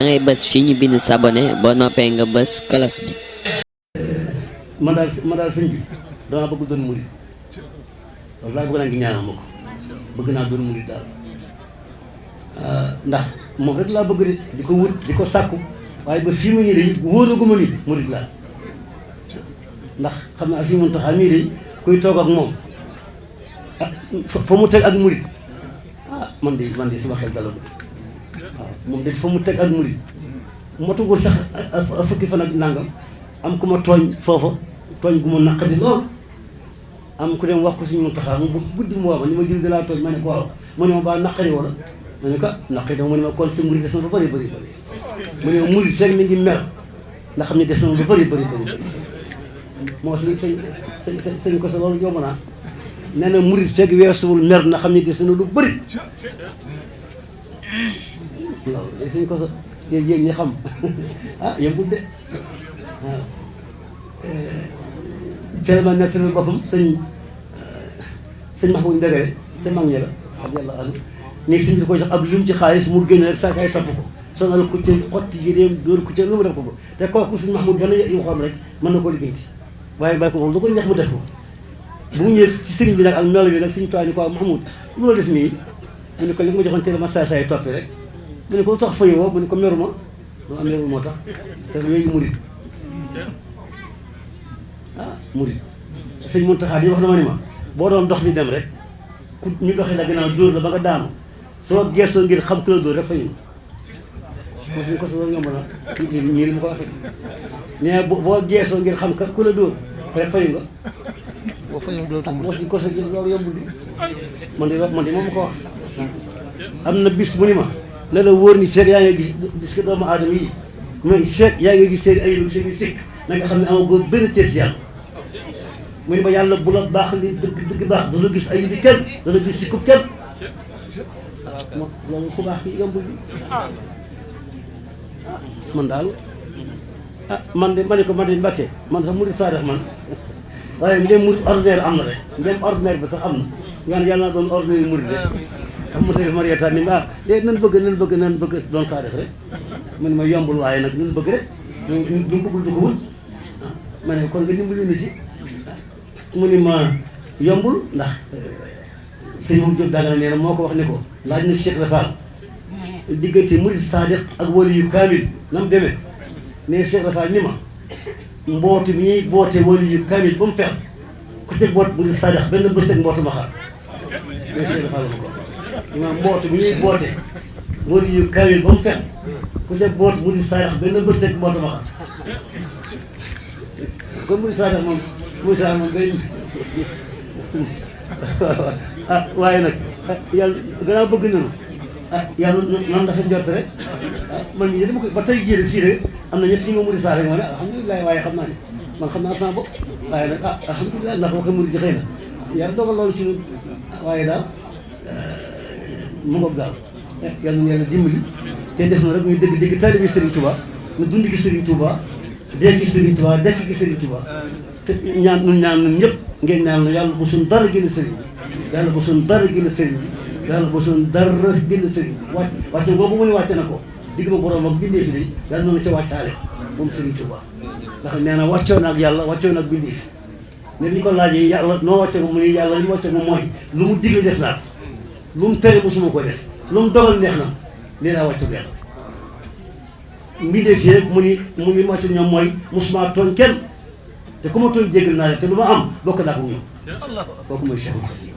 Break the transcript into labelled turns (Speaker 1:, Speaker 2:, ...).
Speaker 1: da ngay bës fii ñu bind s'abonner boo noppee nga bës cloche bi.
Speaker 2: man daal sëñ bi damaa bëgg doon murid wallaahi bëgg naa ngi ñaanal ma ko bëgg naa doon murid daal ndax moom rek laa bëgg di ko wut di ko sàkku waaye ba fii mu ñëw de wóoraguma ni murid laa ndax xam naa suñu Muntaxa mii de kuy toog ak moom fa mu teg ak murid man de sama xel dala waaw moom de fa mu teg ak murid motugul sax fukki fan ak nangam am ku ma tooñ foofa tooñ gu ma naqadi lool am ku dem wax ko suñu Muntaxa mu bëgg guddi mu wax ma ni ma jël de laa tooñ ma ne ko waaw mu ne ma baa naqari wala ma ne ko naqari dama mu ne ma kon si murid des na lu bëri bëri bëri mu ne ma murid fekk mi ngi mer ndax xam ne des na lu bëri bëri bëri moo sëñ ko sa loolu yomb naa nee na murid fekk weesuwul mer na xam ne des na lu bëri loolu day sëñ ko sa yéen ñi xam yëmbul de waaw Thielma nettali boppam sëñ Mahmoud Ndegere ca mag ñi la xam yàlla àll nii sëñ bi ko jox ab lim ci xaalis mu génn rek saa topp ko sonal ko ci xotti yéreem dóor ko ci lu mu def ko te kooku sëñ Mahmoud dana yu xoom rek mën na koo liggéeyanti waaye bàyyi ko moom lu ko neex mu def ko bu mu ñëwee ci sëriñ bi nag ak melo bi nag suñu toit ni ko Mahmoud lu la def nii mu ne ko li ma joxoon Thielma saa toppi rek mu ne ko lu tax fayu woo mu ne ko meruma lu am merul moo tax te yooyu murid murid sëñ Muntaxa di wax na ma ni ma boo doon dox di dem rek ku ñu doxee la gannaaw dóor la ba nga daanu soo geesoo ngir xam ku la dóor rek fayu ko suñ ko so loolu yomb na ñii li mu ko waxee mais boo geesoo ngir xam ku la dóor rek fayu nga boo suñ ko so loolu yombul di man de moom ma ko wax am na bis mu ni ma ne la wóor ni feeg yaa ngi gis ko doomu aadama yi mooy feeg yaa ngi gis seen ay seen i sikk na nga xam ne amagoo benn tees yàlla mu ne ma yàlla bu la baax li dëgg baax dana gis ay bi kenn dana gis sikkub kenn waaw loolu ku baax ki yombul bi man daal man de ma ne ko man de Mbàkke man sax murid saadax man waaye ndem murid ordinaire am na rek ndem ordinaire bi sax am na yaan yàlla naa doon ordinaire murid rek xam nga tey Marieta ni ma léegi nan bëgg doon saadax rek man ma yombul waaye nag nan bëgg rek du bëggul du ko wut ma ne kon nga dimbali ñu ci mu ni ma yombul ndax sëñ moom Jóob Dagana nee na moo ko wax ne ko laaj na Cheikh Rafal diggante murid sadiq ak wali yu kaamil na mu demee mais Cheikh Rafal ni ma mbootu bi ñuy boote wali yu kaamil ba mu fex ku ca boot murid sadiq benn bëccëg mbootu ma xaar mais Cheikh Rafal ma ko ma mbootu bi ñuy boote wali yu kaamil ba mu fex ku ca boot murid sadiq benn bëccëg mbootu ma xaar kon murid sadiq moom Moussa moom day waaye nag yàlla gannaaw bëgg nañu yàlla nan dafa njort rek man mii dama ko ba tey jii rek fii rek am na ñett ñi ma murid saa rek ma ne alhamdulilah waaye xam naa ne man xam naa sama bopp waaye nag alhamdulilah ndax waxee murid ji xëy na yàlla dogal loolu ci ñun waaye daal mu ngoog daal yàlla na yàlla dimbali te des na rek muy dëgg taalibe Serigne Touba ñu dund gi Serigne Touba dee gi Serigne Touba dekk gi Serigne Touba te ñaan ñun ñëpp ngeen ñaan yàlla bu suñ dara génn sëriñ bi yàlla bu suñ dara génn sëriñ bi yàlla bu suñ dara génn sëriñ bi wàcce boobu mu ne wàcce na ko digg ma borom ak bindee fi de yàlla noonu ca wàccaale moom Sëriñ Tuubaa ndax nee na wàccoo na ak yàlla wàccoo na ak bindee fi ne ni ko laajee yàlla noo wàcce ko mu ne yàlla li mu wàcce ko mooy lu mu digle def naa lu mu tere musuma ko def lu mu dogal neex na lii laa wàcce ko yàlla mbindee fi rek mu ni wàcce ñoom mooy musuma tooñ kenn te ku ma tooñ jéggal naa leen te lu ma am bokk naa ko ñoom kooku mooy Cheikh